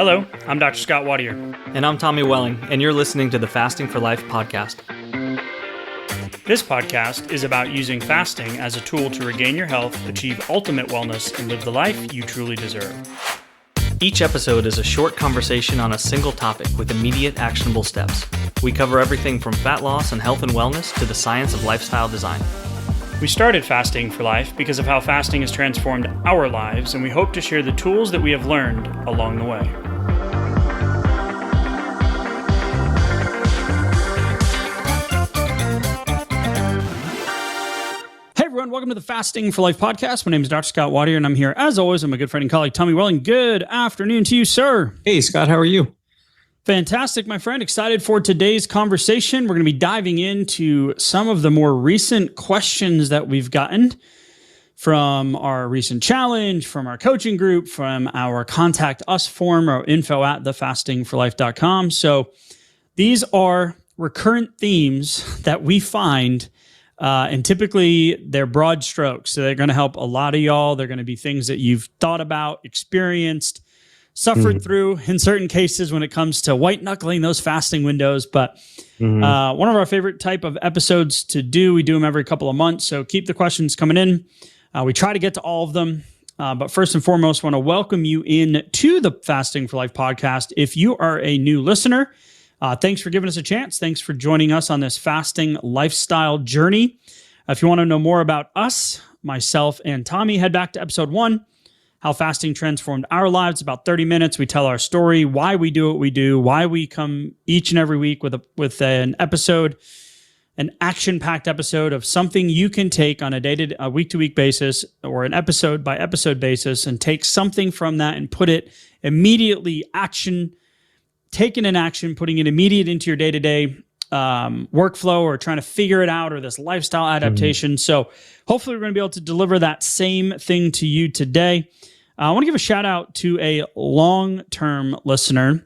Hello, I'm Dr. Scott Watier. And I'm Tommy Welling, and you're listening to the Fasting for Life podcast. This podcast is about using fasting as a tool to regain your health, achieve ultimate wellness, and live the life you truly deserve. Each episode is a short conversation on a single topic with immediate actionable steps. We cover everything from fat loss and health and wellness to the science of lifestyle design. We started Fasting for Life because of how fasting has transformed our lives, and we hope to share the tools that we have learned along the way. Hey everyone, welcome to the Fasting for Life podcast. My name is Dr. Scott Watier, and I'm here, as always, with my good friend and colleague, Tommy Welling. Good afternoon to you, sir. Hey, Scott, how are you? Fantastic, my friend. Excited for today's conversation. We're going to be diving into some of the more recent questions that we've gotten from our recent challenge, from our coaching group, from our Contact Us form, or info at thefastingforlife.com. So these are recurrent themes that we find, and typically they're broad strokes. So they're going to help a lot of y'all. They're going to be things that you've thought about, experienced, suffered through in certain cases when it comes to white knuckling those fasting windows. But one of our favorite type of episodes to do, we do them every couple of months. So keep the questions coming in. We try to get to all of them. But first and foremost, want to welcome you in to the Fasting for Life podcast. If you are a new listener, thanks for giving us a chance. Thanks for joining us on this fasting lifestyle journey. If you want to know more about us, myself and Tommy, head back to episode 1. How fasting transformed our lives. About 30 minutes. We tell our story, why we do what we do, why we come each and every week with an episode, an action-packed episode of something you can take on a week-to-week basis or an episode-by-episode basis and take something from that and put it immediately taking an action, putting it immediate into your day-to-day workflow or trying to figure it out or this lifestyle adaptation. So hopefully we're going to be able to deliver that same thing to you today. I want to give a shout out to a long-term listener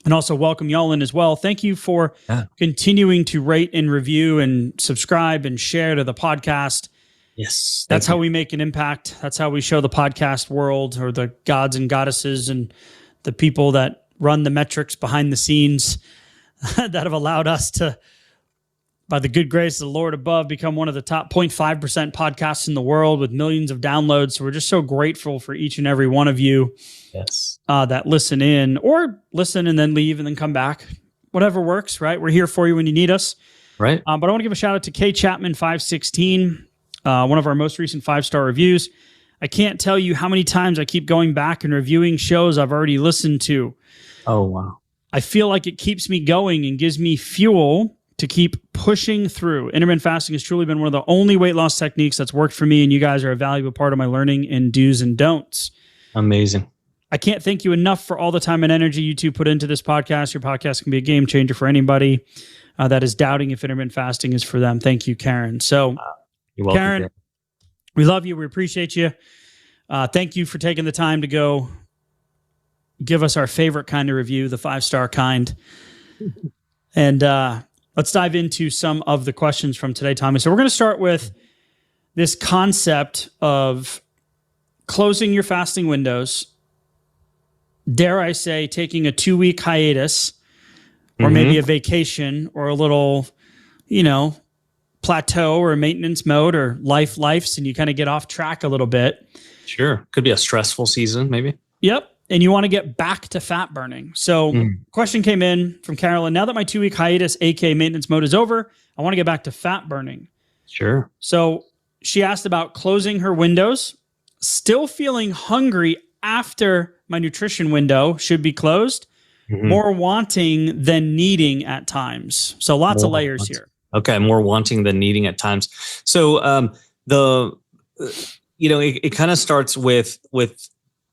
and also welcome y'all in as well. Thank you for continuing to rate and review and subscribe and share to the podcast. Yes. That's how we make an impact. That's how we show the podcast world or the gods and goddesses and the people that run the metrics behind the scenes that have allowed us to, by the good grace of the Lord above, become one of the top 0.5% podcasts in the world with millions of downloads. So we're just so grateful for each and every one of you that listen in or listen and then leave and then come back. Whatever works, right? We're here for you when you need us. Right. But I want to give a shout out to K Chapman 516, one of our most recent 5-star reviews. I can't tell you how many times I keep going back and reviewing shows I've already listened to. Oh, wow. I feel like it keeps me going and gives me fuel to keep pushing through. Intermittent fasting has truly been one of the only weight loss techniques that's worked for me, and you guys are a valuable part of my learning and do's and don'ts. Amazing. I can't thank you enough for all the time and energy you two put into this podcast. Your podcast can be a game changer for anybody that is doubting if intermittent fasting is for them. Thank you, Karen. So, You're welcome, Karen, we love you. We appreciate you. Thank you for taking the time to go give us our favorite kind of review, the 5-star kind. And let's dive into some of the questions from today, Tommy. So we're going to start with this concept of closing your fasting windows, dare I say, taking a 2-week hiatus or maybe a vacation or a little, plateau or a maintenance mode or lifes, and you kind of get off track a little bit. Sure. Could be a stressful season, maybe. Yep. And you want to get back to fat burning. So question came in from Carolyn. Now that my 2-week hiatus, aka maintenance mode, is over, I want to get back to fat burning. Sure. So she asked about closing her windows, still feeling hungry after my nutrition window should be closed, more wanting than needing at times. So lots of layers here. Okay. More wanting than needing at times. So it kind of starts with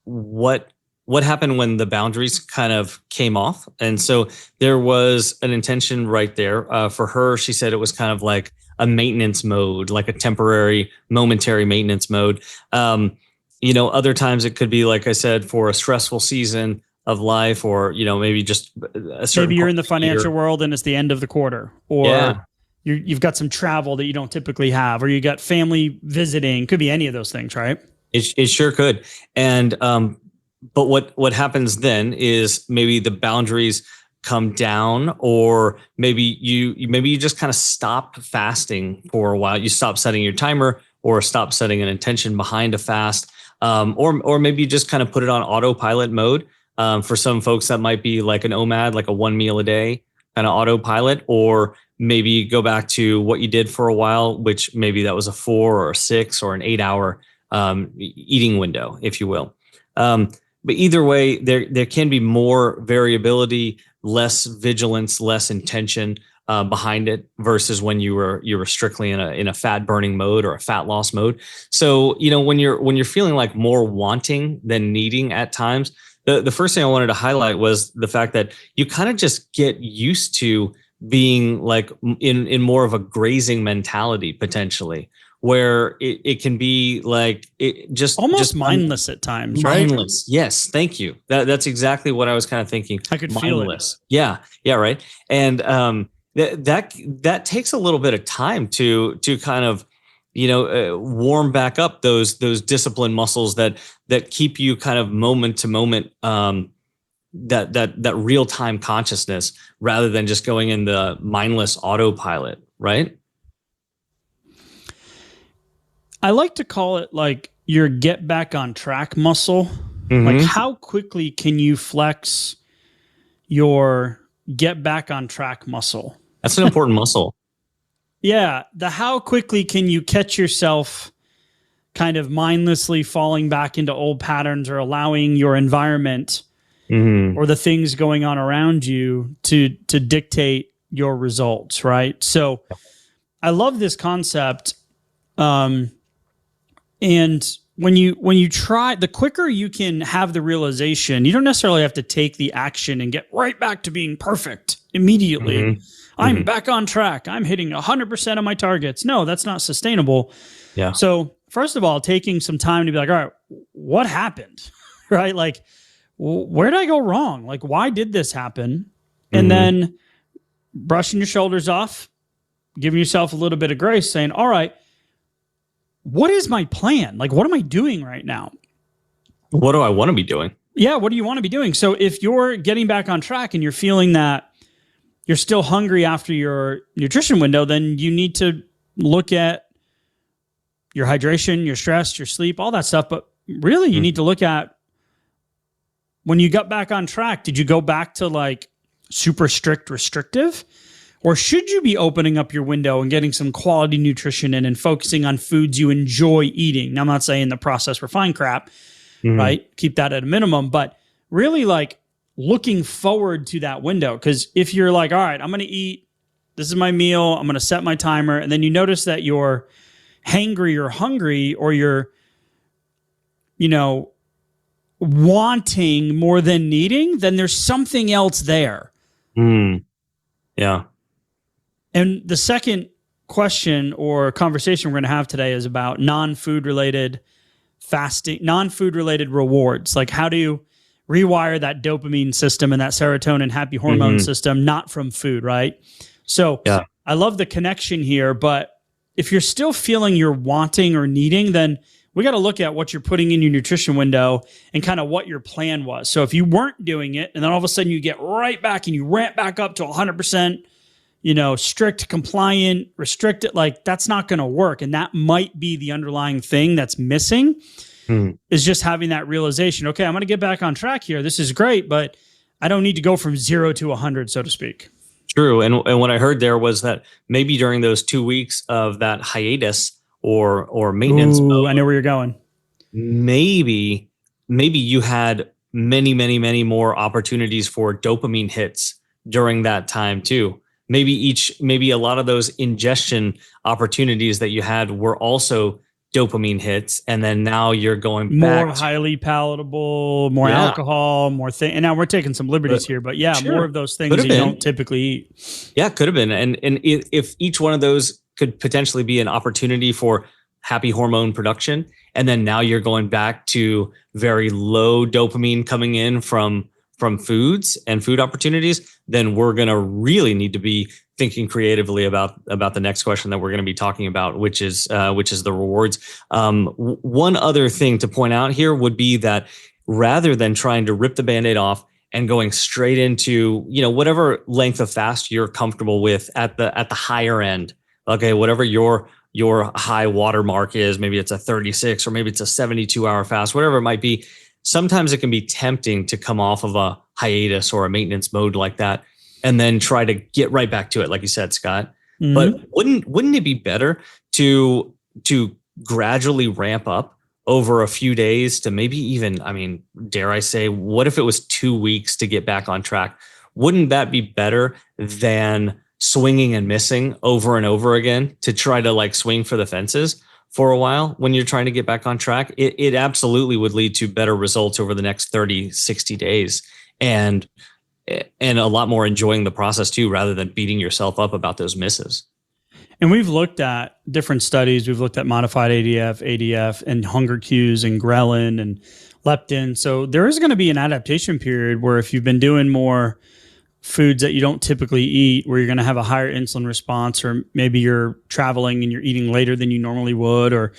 what happened when the boundaries kind of came off. And so there was an intention right there. For her, she said it was kind of like a maintenance mode, like a temporary, momentary maintenance mode. Other times it could be, like I said, for a stressful season of life, or, maybe just a certain. Maybe you're in the financial world and it's the end of the quarter, or you've got some travel that you don't typically have, or you got family visiting. Could be any of those things, right? It sure could. And but what happens then is maybe the boundaries come down, or maybe you just kind of stop fasting for a while. You stop setting your timer, or stop setting an intention behind a fast, or maybe you just kind of put it on autopilot mode. For some folks, that might be like an OMAD, like a 1 meal a day kind of autopilot, or maybe go back to what you did for a while, which maybe that was a 4 or a 6 or an 8 hour eating window, if you will. But either way, there can be more variability, less vigilance, less intention behind it versus when you were strictly in a fat burning mode or a fat loss mode. So, when you're feeling like more wanting than needing at times, the first thing I wanted to highlight was the fact that you kind of just get used to being like in more of a grazing mentality potentially, where it can be like it just almost mindless at times, right? Mindless. Yes. Thank you. That's exactly what I was kind of thinking. I could feel it. Yeah. Yeah. Right. And that takes a little bit of time to kind of, warm back up those discipline muscles that keep you kind of moment to moment, that real time consciousness, rather than just going in the mindless autopilot. Right. I like to call it like your get back on track muscle. Mm-hmm. Like, how quickly can you flex your get back on track muscle? That's an important muscle. Yeah. How quickly can you catch yourself kind of mindlessly falling back into old patterns, or allowing your environment or the things going on around you to dictate your results, right? So I love this concept. And when you try, the quicker you can have the realization, you don't necessarily have to take the action and get right back to being perfect immediately. Mm-hmm. I'm back on track. I'm hitting 100% of my targets. No, that's not sustainable. Yeah. So first of all, taking some time to be like, all right, what happened? Right? Like, where did I go wrong? Like, why did this happen? And then brushing your shoulders off, giving yourself a little bit of grace, saying, all right, what is my plan? Like, what am I doing right now? What do I want to be doing? Yeah, what do you want to be doing? So if you're getting back on track and you're feeling that you're still hungry after your nutrition window, then you need to look at your hydration, your stress, your sleep, all that stuff. But really, you need to look at, when you got back on track, did you go back to like super strict restrictive? Or should you be opening up your window and getting some quality nutrition in and focusing on foods you enjoy eating? Now, I'm not saying the processed refined crap, right? Keep that at a minimum, but really like looking forward to that window. Because if you're like, all right, I'm going to eat, this is my meal, I'm going to set my timer, and then you notice that you're hangry or hungry, or you're, wanting more than needing, then there's something else there. Yeah. And the second question or conversation we're going to have today is about non-food related fasting, non-food related rewards. Like, how do you rewire that dopamine system and that serotonin happy hormone system, not from food, right? So I love the connection here, but if you're still feeling you're wanting or needing, then we got to look at what you're putting in your nutrition window and kind of what your plan was. So if you weren't doing it and then all of a sudden you get right back and you ramp back up to 100%, strict, compliant, restricted, like that's not going to work. And that might be the underlying thing that's missing, is just having that realization. Okay, I'm going to get back on track here. This is great, but I don't need to go from 0 to 100, so to speak. True. And what I heard there was that maybe during those 2 weeks of that hiatus or maintenance mode, I know where you're going. Maybe you had many more opportunities for dopamine hits during that time too. Maybe a lot of those ingestion opportunities that you had were also dopamine hits, and then now you're going back more highly palatable, more alcohol, more thing. And now we're taking some liberties here, but more of those things you don't typically eat. Yeah, could have been. And if each one of those could potentially be an opportunity for happy hormone production, and then now you're going back to very low dopamine coming in from foods and food opportunities, then we're going to really need to be thinking creatively about the next question that we're going to be talking about, which is the rewards. One other thing to point out here would be that rather than trying to rip the Band-Aid off and going straight into, whatever length of fast you're comfortable with at the higher end. Okay, whatever your high water mark is, maybe it's a 36 or maybe it's a 72-hour fast, whatever it might be. Sometimes it can be tempting to come off of a hiatus or a maintenance mode like that and then try to get right back to it, like you said, Scott. Mm-hmm. But wouldn't it be better to gradually ramp up over a few days to maybe even, dare I say, what if it was 2 weeks to get back on track? Wouldn't that be better than swinging and missing over and over again to try to like swing for the fences for a while when you're trying to get back on track? It absolutely would lead to better results over the next 30, 60 days and a lot more enjoying the process too, rather than beating yourself up about those misses. And we've looked at different studies. We've looked at modified ADF, and hunger cues and ghrelin and leptin. So there is going to be an adaptation period where if you've been doing more foods that you don't typically eat, where you're going to have a higher insulin response, or maybe you're traveling and you're eating later than you normally would, or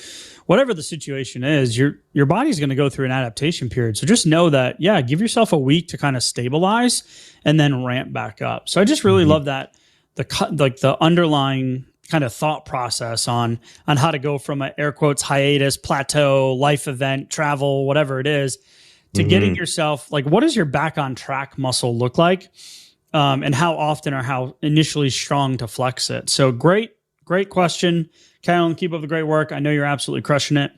whatever the situation is, your body's going to go through an adaptation period. So just know that, give yourself a week to kind of stabilize and then ramp back up. So I just really love that, the underlying kind of thought process on how to go from an air quotes hiatus, plateau, life event, travel, whatever it is, to getting yourself, like, what does your back on track muscle look like? And how often or how initially strong to flex it. So great question. Kyle, keep up the great work. I know you're absolutely crushing it.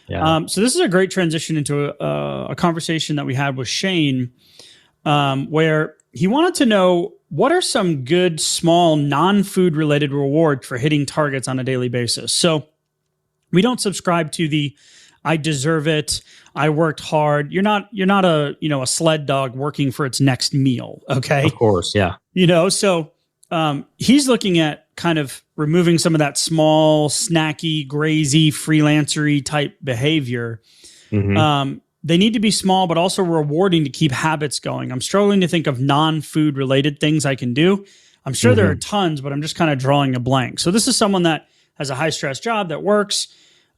Yeah. So this is a great transition into a conversation that we had with Shane, where he wanted to know, what are some good, small, non-food related rewards for hitting targets on a daily basis? So we don't subscribe to the I deserve it, I worked hard. You're not a sled dog working for its next meal, okay? Of course, yeah. So he's looking at kind of removing some of that small, snacky, grazy, freelancery type behavior. They need to be small, but also rewarding to keep habits going. I'm struggling to think of non-food related things I can do. I'm sure there are tons, but I'm just kind of drawing a blank. So this is someone that has a high stress job that works,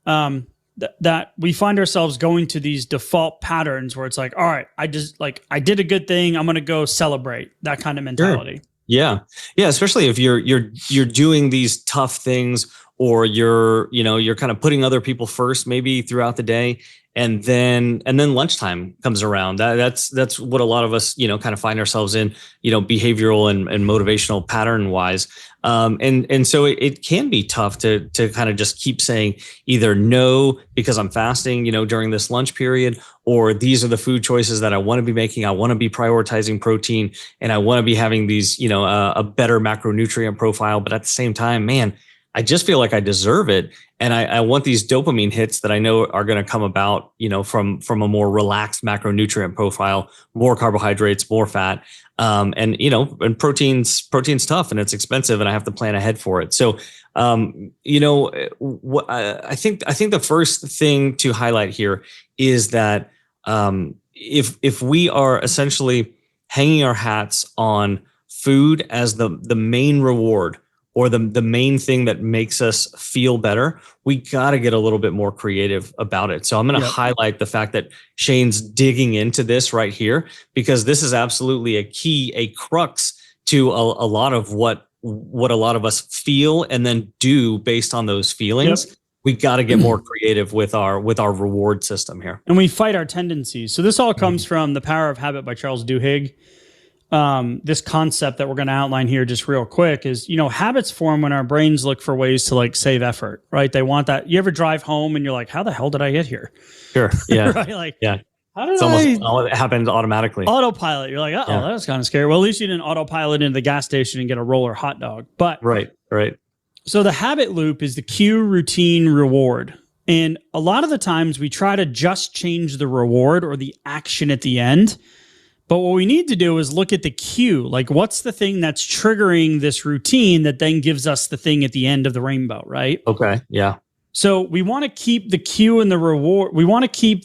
that we find ourselves going to these default patterns where it's like, all right, I did a good thing, I'm going to go celebrate, that kind of mentality. Sure. Yeah. Especially if you're doing these tough things, or you're kind of putting other people first maybe throughout the day. And then lunchtime comes around. That's what a lot of us, kind of find ourselves in, behavioral and motivational pattern wise. And so it can be tough to kind of just keep saying either no, because I'm fasting, during this lunch period, or these are the food choices that I want to be making. I want to be prioritizing protein, and I want to be having these, a better macronutrient profile. But at the same time, man, I just feel like I deserve it. And I want these dopamine hits that I know are going to come about, from a more relaxed macronutrient profile, more carbohydrates, more fat. And protein's tough and it's expensive, and I have to plan ahead for it. So, what I think the first thing to highlight here is that, if we are essentially hanging our hats on food as the main reward, or the main thing that makes us feel better, we got to get a little bit more creative about it. So I'm going to highlight the fact that Shane's digging into this right here, because this is absolutely a crux to a lot of what a lot of us feel and then do based on those feelings. Yep. We got to get more creative with our reward system here. And we fight our tendencies. So this all comes from The Power of Habit by Charles Duhigg. This concept that we're going to outline here just real quick is, habits form when our brains look for ways to like save effort, right? They want that. You ever drive home and you're like, how the hell did I get here? Sure. Yeah. Right? Like, yeah. How did it happens automatically. Autopilot. You're like, that was kind of scary. Well, at least you didn't autopilot into the gas station and get a roller hot dog. But right. So the habit loop is the cue, routine, reward. And a lot of the times we try to just change the reward or the action at the end. But what we need to do is look at the cue. Like, what's the thing that's triggering this routine that then gives us the thing at the end of the rainbow, right? Okay, yeah. So we want to keep the cue and the reward. We want to keep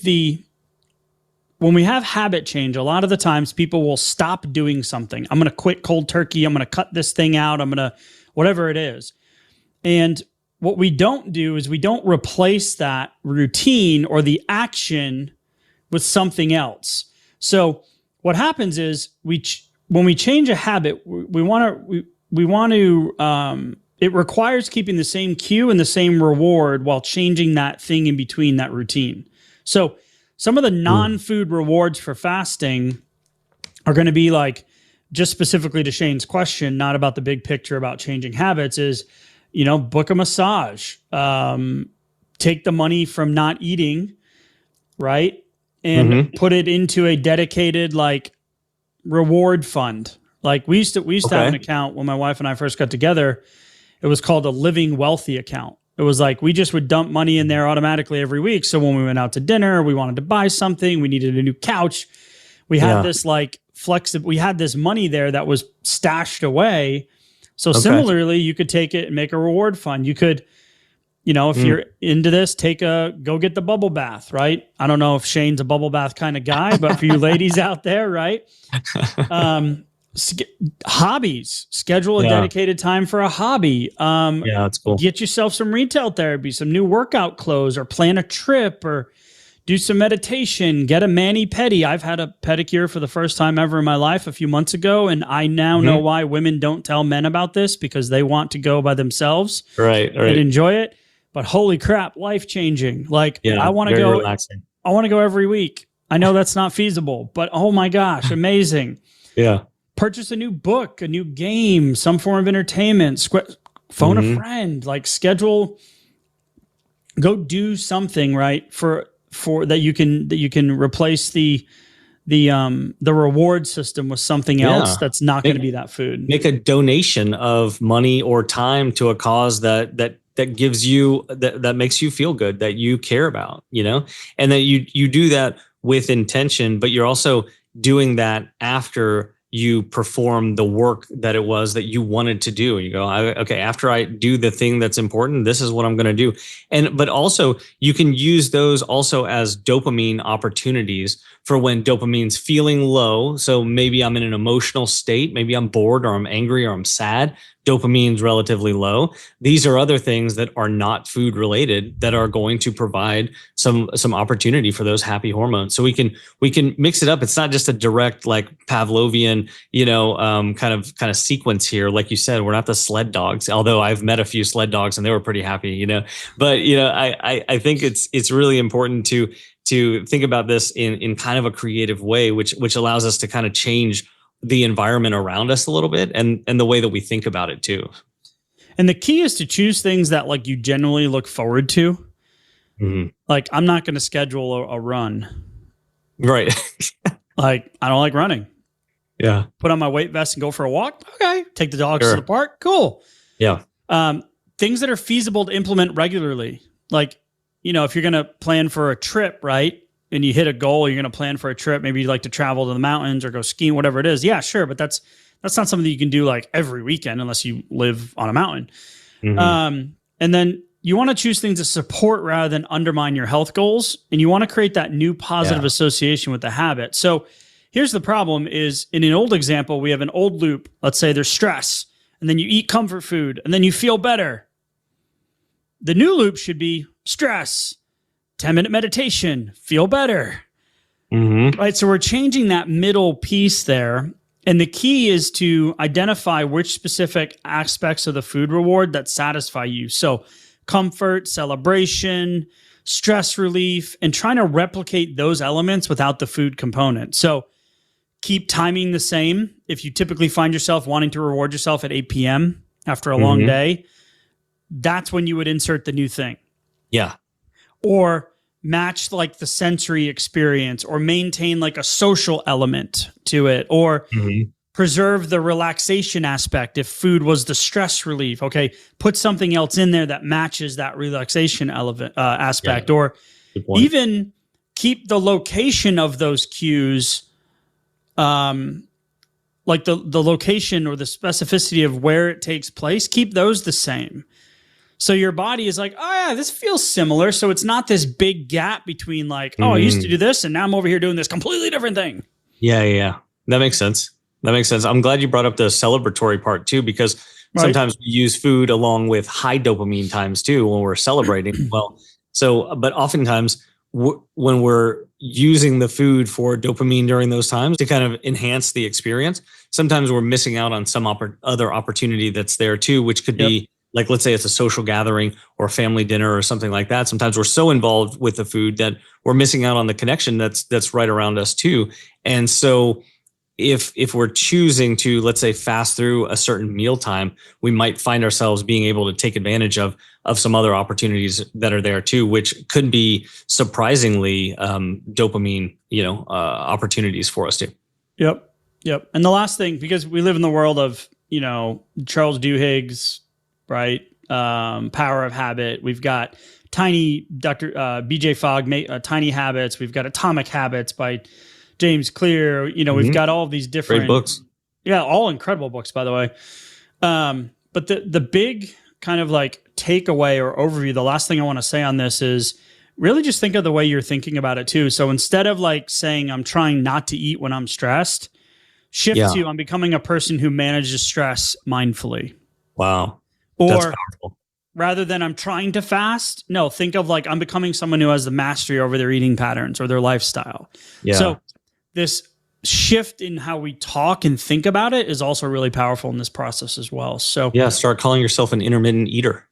when we have habit change, a lot of the times people will stop doing something. I'm going to quit cold turkey. I'm going to cut this thing out. I'm going to, whatever it is. And what we don't do is we don't replace that routine or the action with something else. So what happens is when we change a habit, we want to it requires keeping the same cue and the same reward while changing that thing in between that routine. So some of the non-food rewards for fasting are going to be like, just specifically to Shane's question, not about the big picture about changing habits, is, book a massage, take the money from not eating, right? And put it into a dedicated like reward fund. Like we used to have an account when my wife and I first got together. It was called a Living Wealthy account. It was like we just would dump money in there automatically every week. So when we went out to dinner, we wanted to buy something, we needed a new couch, we had this like we had this money there that was stashed away. So similarly, you could take it and make a reward fund. You could, if you're into this, go get the bubble bath, right? I don't know if Shane's a bubble bath kind of guy, but for you ladies out there, right? Hobbies, schedule a dedicated time for a hobby. That's cool. Get yourself some retail therapy, some new workout clothes, or plan a trip, or do some meditation, get a mani-pedi. I've had a pedicure for the first time ever in my life a few months ago, and I now know why women don't tell men about this, because they want to go by themselves right. and enjoy it. But holy crap, life-changing. Like, I want to go. Relaxing. I want to go every week. I know that's not feasible, but oh my gosh, amazing. Yeah. Purchase a new book, a new game, some form of entertainment, phone a friend, like go do something, right? For that you can replace the reward system with something else that's not going to be that food. Make a donation of money or time to a cause that gives you that makes you feel good, that you care about, and that you do that with intention, but you're also doing that after you perform the work that it was that you wanted to do. You go, okay, after I do the thing that's important, this is what I'm going to do. But also you can use those also as dopamine opportunities for when dopamine's feeling low. So maybe I'm in an emotional state, maybe I'm bored or I'm angry or I'm sad. Dopamine's relatively low. These are other things that are not food related that are going to provide some opportunity for those happy hormones. So we can mix it up. It's not just a direct like Pavlovian, kind of sequence here. Like you said, we're not the sled dogs. Although I've met a few sled dogs and they were pretty happy. But I think it's really important to think about this in kind of a creative way, which allows us to kind of change the environment around us a little bit and the way that we think about it too. And the key is to choose things that like you generally look forward to. Like I'm not going to schedule a run. Right. Like I don't like running. Yeah. Put on my weight vest and go for a walk. Okay. Take the dogs to the park. Cool. Yeah. Things that are feasible to implement regularly. Like, if you're going to plan for a trip, right? And you hit a goal, you're going to plan for a trip. Maybe you'd like to travel to the mountains or go skiing, whatever it is. Yeah, sure. But that's not something that you can do like every weekend unless you live on a mountain. And then you want to choose things that support rather than undermine your health goals. And you want to create that new positive association with the habit. So here's the problem is in an old example, we have an old loop. Let's say there's stress and then you eat comfort food and then you feel better. The new loop should be stress, 10-minute meditation, feel better. Right. So we're changing that middle piece there. And the key is to identify which specific aspects of the food reward that satisfy you. So comfort, celebration, stress relief, and trying to replicate those elements without the food component. So keep timing the same. If you typically find yourself wanting to reward yourself at 8 p.m. after a long day, that's when you would insert the new thing. Yeah. Or match like the sensory experience or maintain like a social element to it or preserve the relaxation aspect. If food was the stress relief, okay, put something else in there that matches that relaxation aspect or even keep the location of those cues, like the location or the specificity of where it takes place, keep those the same. So your body is like, oh yeah, this feels similar. So it's not this big gap between like, oh, I used to do this and now I'm over here doing this completely different thing. Yeah. That makes sense. I'm glad you brought up the celebratory part too, because sometimes we use food along with high dopamine times too when we're celebrating. But oftentimes when we're using the food for dopamine during those times to kind of enhance the experience, sometimes we're missing out on some other opportunity that's there too, which could be like, let's say it's a social gathering or a family dinner or something like that. Sometimes we're so involved with the food that we're missing out on the connection that's right around us too. And so if we're choosing to, let's say, fast through a certain mealtime, we might find ourselves being able to take advantage of some other opportunities that are there too, which could be surprisingly dopamine, opportunities for us too. Yep. And the last thing, because we live in the world of, Charles Duhigg's, right? Power of Habit. We've got Dr. BJ Fogg, Tiny Habits. We've got Atomic Habits by James Clear. We've got all of these different great books. Yeah, all incredible books, by the way. But the big kind of like takeaway or overview, the last thing I want to say on this is really just think of the way you're thinking about it too. So instead of like saying I'm trying not to eat when I'm stressed, shift to I'm becoming a person who manages stress mindfully. Wow. Or that's powerful. Rather than I'm trying to fast, no, think of like I'm becoming someone who has the mastery over their eating patterns or their lifestyle. Yeah. So this shift in how we talk and think about it is also really powerful in this process as well. So start calling yourself an intermittent eater.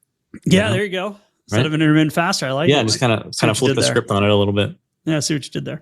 Yeah, there you go. Instead of an intermittent faster, I like it. Yeah, just kind of flip the script on it a little bit. Yeah, I see what you did there.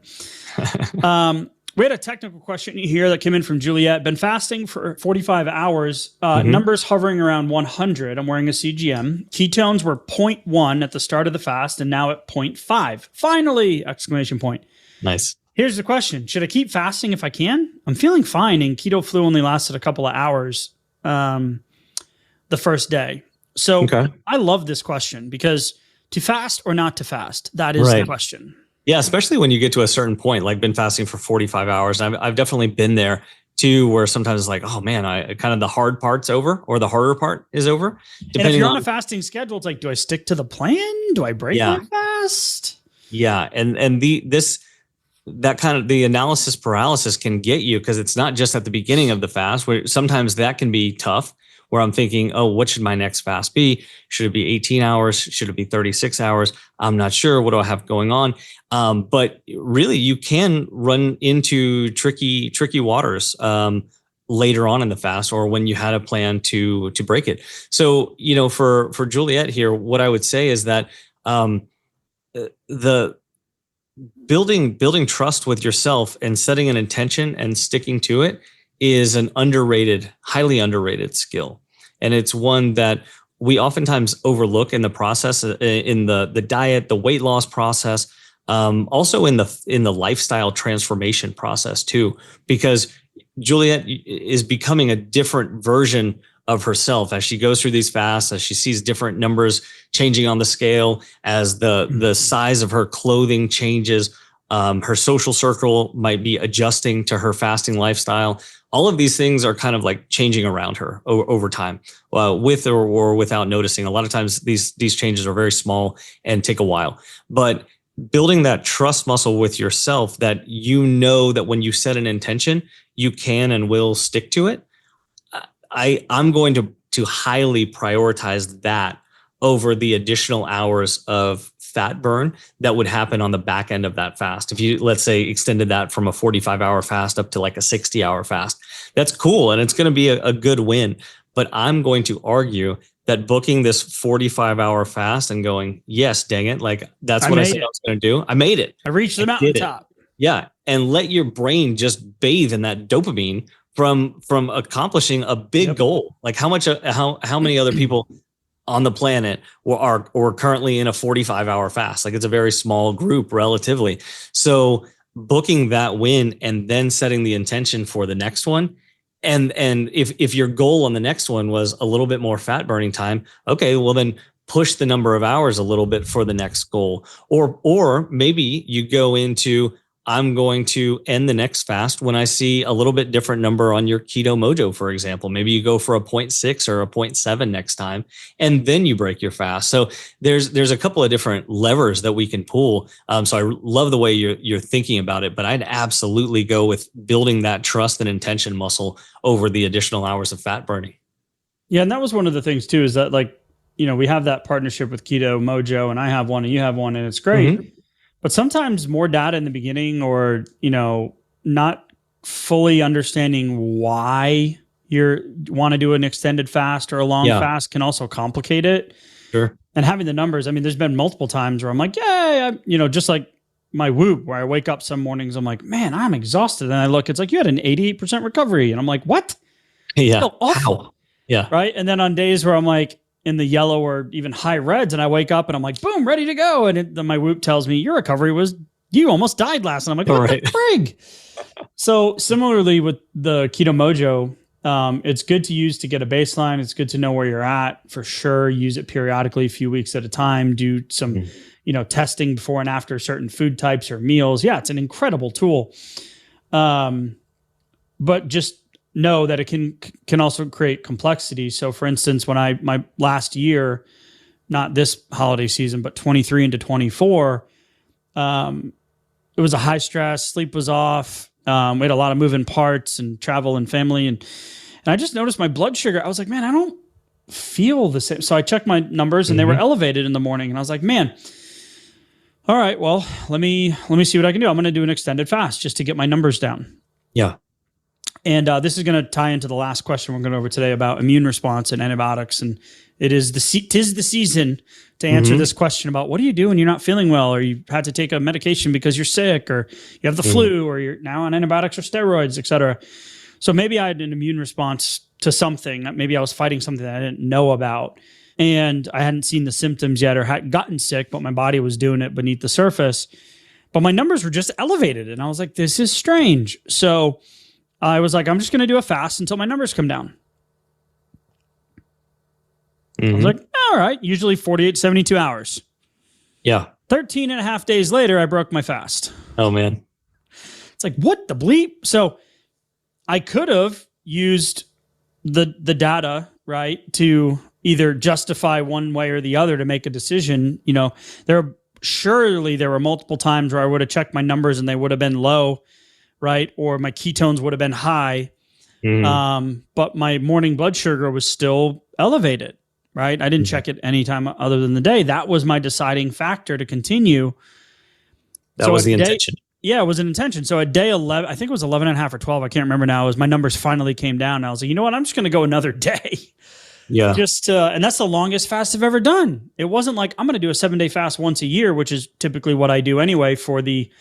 We had a technical question here that came in from Juliet. Been fasting for 45 hours. Numbers hovering around 100. I'm wearing a CGM. Ketones were 0.1 at the start of the fast and now at 0.5. Finally! Exclamation point. Nice. Here's the question. Should I keep fasting if I can? I'm feeling fine, and keto flu only lasted a couple of hours the first day. So I love this question because to fast or not to fast, that is the question. Yeah, especially when you get to a certain point, like been fasting for 45 hours. I've definitely been there too, where sometimes it's like, oh man, I kind of the hard part's over or the harder part is over. And if you're on a fasting schedule, it's like, do I stick to the plan? Do I break my fast? Yeah, and that kind of the analysis paralysis can get you because it's not just at the beginning of the fast where sometimes that can be tough where I'm thinking, oh, what should my next fast be? Should it be 18 hours? Should it be 36 hours? I'm not sure. What do I have going on? But really you can run into tricky waters later on in the fast or when you had a plan to break it. So, for Juliet here, what I would say is that the building trust with yourself and setting an intention and sticking to it is an highly underrated skill. And it's one that we oftentimes overlook in the process, in the diet, the weight loss process, also in the lifestyle transformation process too, because Juliet is becoming a different version of herself as she goes through these fasts, as she sees different numbers changing on the scale, as the size of her clothing changes, her social circle might be adjusting to her fasting lifestyle. All of these things are kind of like changing around her over time, with or without noticing. A lot of times these changes are very small and take a while, but building that trust muscle with yourself that that when you set an intention, you can and will stick to it. I'm going to highly prioritize that over the additional hours of fat burn that would happen on the back end of that fast. If you, let's say, extended that from a 45-hour fast up to like a 60-hour fast, that's cool. And it's going to be a good win. But I'm going to argue that booking this 45-hour fast and going, yes, dang it, like that's what I said I was going to do. I made it. I reached the mountaintop. Yeah. And let your brain just bathe in that dopamine from accomplishing a big goal. Like how many other people on the planet are currently in a 45-hour fast? Like it's a very small group relatively. So booking that win and then setting the intention for the next one. And if your goal on the next one was a little bit more fat burning time, okay, well then push the number of hours a little bit for the next goal. Or maybe you go into, I'm going to end the next fast when I see a little bit different number on your Keto Mojo, for example. Maybe you go for a 0.6 or a 0.7 next time, and then you break your fast. So there's a couple of different levers that we can pull. So I love the way you're thinking about it, but I'd absolutely go with building that trust and intention muscle over the additional hours of fat burning. Yeah, and that was one of the things too, is that we have that partnership with Keto Mojo, and I have one and you have one, and it's great. Mm-hmm. But sometimes more data in the beginning, or, not fully understanding why you want to do an extended fast or a long fast can also complicate it. Sure. And having the numbers, I mean, there's been multiple times where I'm like, just like my Whoop, where I wake up some mornings, I'm like, man, I'm exhausted. And I look, it's like, you had an 88% recovery. And I'm like, what? Yeah. Awful. How? Yeah. Right. And then on days where I'm like in the yellow or even high reds, and I wake up and I'm like, boom, ready to go. And then my Whoop tells me your recovery was, you almost died last. And I'm like, what the frig? So similarly with the Keto Mojo, it's good to use to get a baseline. It's good to know where you're at for sure. Use it periodically, a few weeks at a time. Do some, testing before and after certain food types or meals. Yeah, it's an incredible tool. But just know that it can also create complexity. So for instance, when my last year, not this holiday season, but 23 into 24, it was a high stress, sleep was off. We had a lot of moving parts and travel and family. And I just noticed my blood sugar. I was like, man, I don't feel the same. So I checked my numbers and they were elevated in the morning. And I was like, man, all right, well, let me see what I can do. I'm going to do an extended fast just to get my numbers down. Yeah. And this is going to tie into the last question we're going over today about immune response and antibiotics. And tis the season to answer this question about what do you do when you're not feeling well, or you had to take a medication because you're sick, or you have the flu, or you're now on antibiotics or steroids, et cetera. So maybe I had an immune response to something. Maybe I was fighting something that I didn't know about, and I hadn't seen the symptoms yet or hadn't gotten sick, but my body was doing it beneath the surface. But my numbers were just elevated, and I was like, this is strange. So I was like, I'm just going to do a fast until my numbers come down. I was like, all right, usually 48, 72 hours. Yeah. 13 and a half days later, I broke my fast. Oh, man. It's like, what the bleep? So I could have used the data, to either justify one way or the other to make a decision. There were multiple times where I would have checked my numbers and they would have been low, or my ketones would have been high. But my morning blood sugar was still elevated, I didn't check it any time other than the day. That was my deciding factor to continue. That was the intention. Yeah, it was an intention. So at day 11, I think it was 11 and a half or 12. I can't remember now. My numbers finally came down. And I was like, you know what? I'm just going to go another day. Yeah. And that's the longest fast I've ever done. It wasn't like I'm going to do a 7-day fast once a year, which is typically what I do anyway for the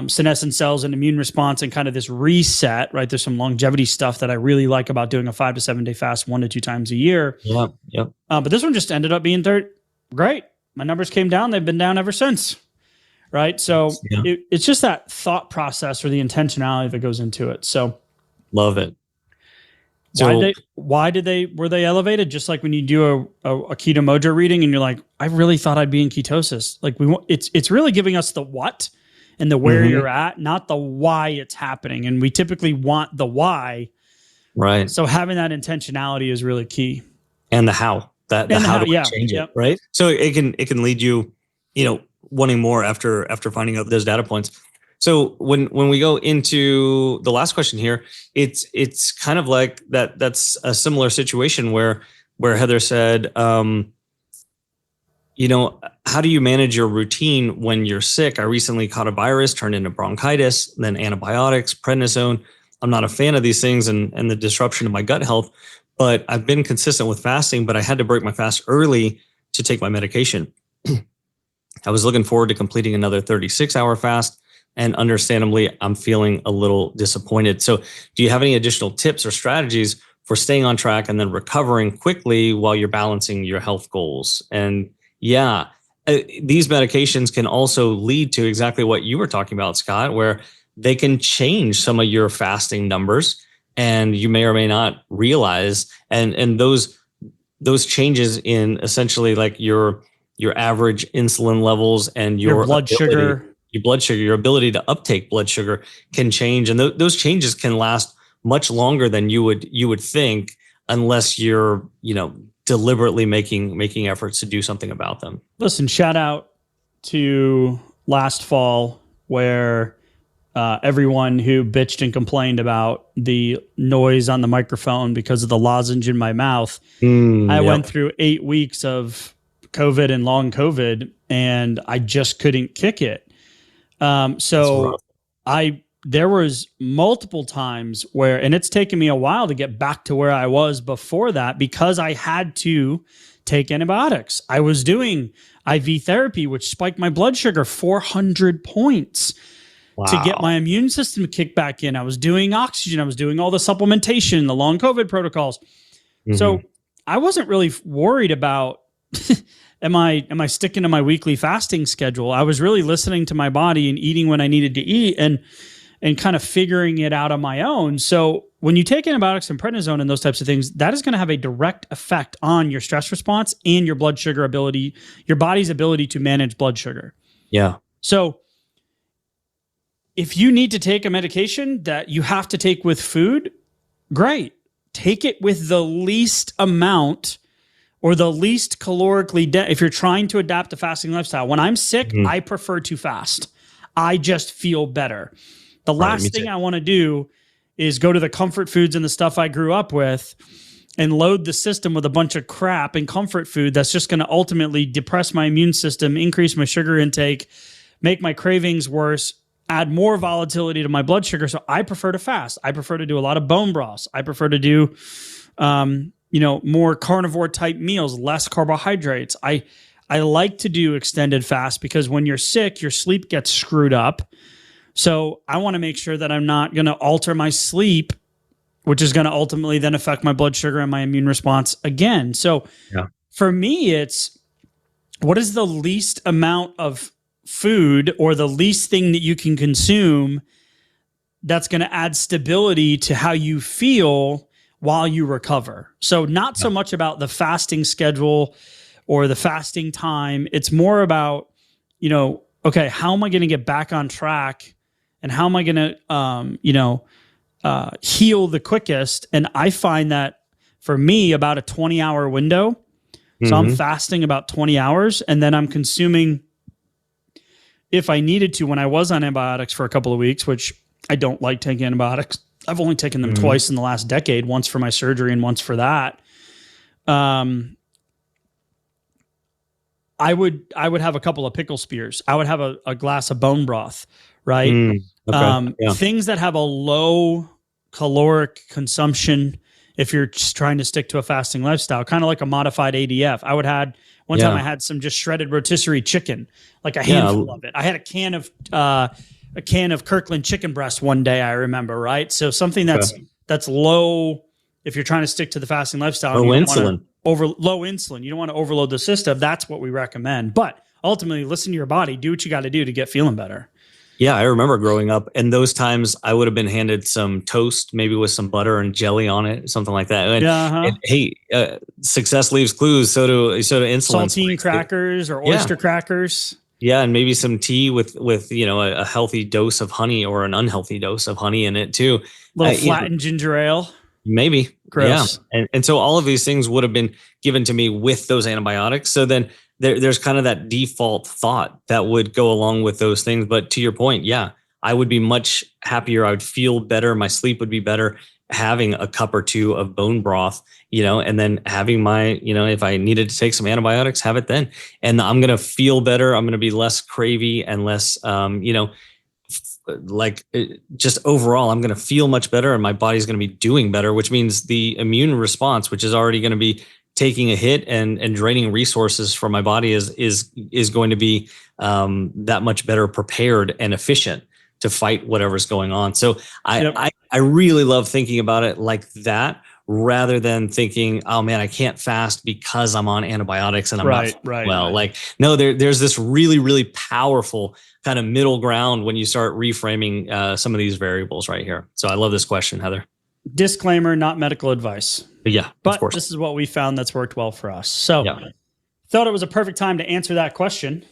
senescent cells and immune response and kind of this reset, There's some longevity stuff that I really like about doing a 5 to 7 day fast 1 to 2 times a year. Yeah. Yep. But this one just ended up being great. My numbers came down. They've been down ever since. So it's just that thought process or the intentionality that goes into it. So love it. Were they elevated? Just like when you do a Keto Mojo reading and you're like, I really thought I'd be in ketosis. Like it's really giving us the what and the where you're at, not the why it's happening. And we typically want the why. Right. So having that intentionality is really key. And the how. How do we change it, right? So it can lead you, wanting more after finding out those data points. So when we go into the last question here, it's kind of like that's a similar situation where Heather said, how do you manage your routine when you're sick? I recently caught a virus, turned into bronchitis, then antibiotics, prednisone. I'm not a fan of these things and the disruption of my gut health, but I've been consistent with fasting, but I had to break my fast early to take my medication. I was looking forward to completing another 36-hour fast, and understandably, I'm feeling a little disappointed. So do you have any additional tips or strategies for staying on track and then recovering quickly while you're balancing your health goals? And these medications can also lead to exactly what you were talking about, Scott, where they can change some of your fasting numbers, and you may or may not realize, and those changes in essentially like your average insulin levels and your blood sugar, your ability to uptake blood sugar can change, and those changes can last much longer than you would think, unless you're deliberately making efforts to do something about them. Listen, shout out to last fall where everyone who bitched and complained about the noise on the microphone because of the lozenge in my mouth. I went through 8 weeks of COVID and long COVID, and I just couldn't kick it. So there was multiple times where, and it's taken me a while to get back to where I was before that because I had to take antibiotics. I was doing IV therapy, which spiked my blood sugar 400 points to get my immune system to kick back in. I was doing oxygen. I was doing all the supplementation, the long COVID protocols. So I wasn't really worried about, am I sticking to my weekly fasting schedule? I was really listening to my body and eating when I needed to eat and kind of figuring it out on my own. So when you take antibiotics and prednisone and those types of things, that is going to have a direct effect on your stress response and your blood sugar ability, your body's ability to manage blood sugar. Yeah. So if you need to take a medication that you have to take with food, great. Take it with the least amount or the least calorically if you're trying to adapt a fasting lifestyle. When I'm sick, I prefer to fast. I just feel better. The last thing I want to do is go to the comfort foods and the stuff I grew up with and load the system with a bunch of crap and comfort food that's just going to ultimately depress my immune system, increase my sugar intake, make my cravings worse, add more volatility to my blood sugar. So I prefer to fast. I prefer to do a lot of bone broths. I prefer to do, more carnivore type meals, less carbohydrates. I like to do extended fast because when you're sick, your sleep gets screwed up. So I want to make sure that I'm not going to alter my sleep, which is going to ultimately then affect my blood sugar and my immune response again. So for me, it's what is the least amount of food or the least thing that you can consume that's going to add stability to how you feel while you recover. So not so much about the fasting schedule or the fasting time. It's more about, okay, how am I going to get back on track and how am I going to, heal the quickest? And I find that for me, about a 20-hour window. So I'm fasting about 20 hours and then I'm consuming, if I needed to, when I was on antibiotics for a couple of weeks, which I don't like taking antibiotics. I've only taken them twice in the last decade, once for my surgery and once for that. I would have a couple of pickle spears. I would have a glass of bone broth, right? Things that have a low caloric consumption if you're just trying to stick to a fasting lifestyle, kind of like a modified ADF. One time I had some just shredded rotisserie chicken, like a handful of it. I had a can of Kirkland chicken breast one day, I remember, right? So something that's low if you're trying to stick to the fasting lifestyle. Low insulin. Low insulin. You don't want to overload the system. That's what we recommend. But ultimately, listen to your body. Do what you got to do to get feeling better. Yeah, I remember growing up, and those times I would have been handed some toast, maybe with some butter and jelly on it, something like that. And hey, success leaves clues. So do insulin. Saltine crackers or oyster crackers. Yeah, and maybe some tea with a healthy dose of honey or an unhealthy dose of honey in it too. Little flattened ginger ale. Maybe. Gross. Yeah. And so all of these things would have been given to me with those antibiotics. So then there's kind of that default thought that would go along with those things. But to your point, I would be much happier. I would feel better. My sleep would be better having a cup or two of bone broth, and then having my, if I needed to take some antibiotics, have it then. And I'm going to feel better. I'm going to be less cravey and less, just overall, I'm going to feel much better and my body's going to be doing better, which means the immune response, which is already going to be taking a hit and draining resources from my body is going to be that much better prepared and efficient to fight whatever's going on. So I really love thinking about it like that, rather than thinking, oh man, I can't fast because I'm on antibiotics and I'm not like, no, there's this really, really powerful kind of middle ground when you start reframing some of these variables right here. So I love this question, Heather. Disclaimer, not medical advice. But of course. This is what we found that's worked well for us. So thought it was a perfect time to answer that question,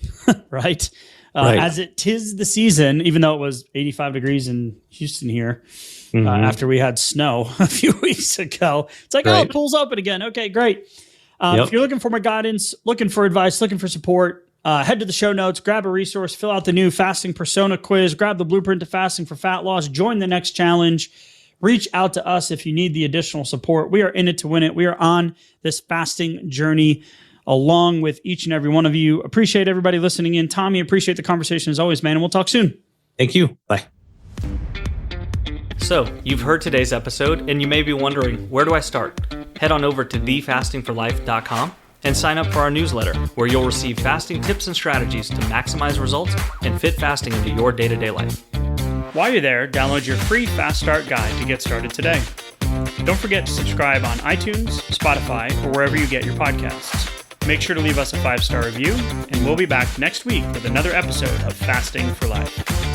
right? As it tis the season, even though it was 85 degrees in Houston here, after we had snow a few weeks ago, it's like, it pulls open again. Okay, great. If you're looking for more guidance, looking for advice, looking for support, head to the show notes, grab a resource, fill out the new fasting persona quiz, grab the blueprint to fasting for fat loss, join the next challenge. Reach out to us if you need the additional support. We are in it to win it. We are on this fasting journey along with each and every one of you. Appreciate everybody listening in. Tommy, appreciate the conversation as always, man. And we'll talk soon. Thank you. Bye. So, you've heard today's episode, and you may be wondering, where do I start? Head on over to thefastingforlife.com and sign up for our newsletter, where you'll receive fasting tips and strategies to maximize results and fit fasting into your day-to-day life. While you're there, download your free Fast Start guide to get started today. Don't forget to subscribe on iTunes, Spotify, or wherever you get your podcasts. Make sure to leave us a 5-star review, and we'll be back next week with another episode of Fasting for Life.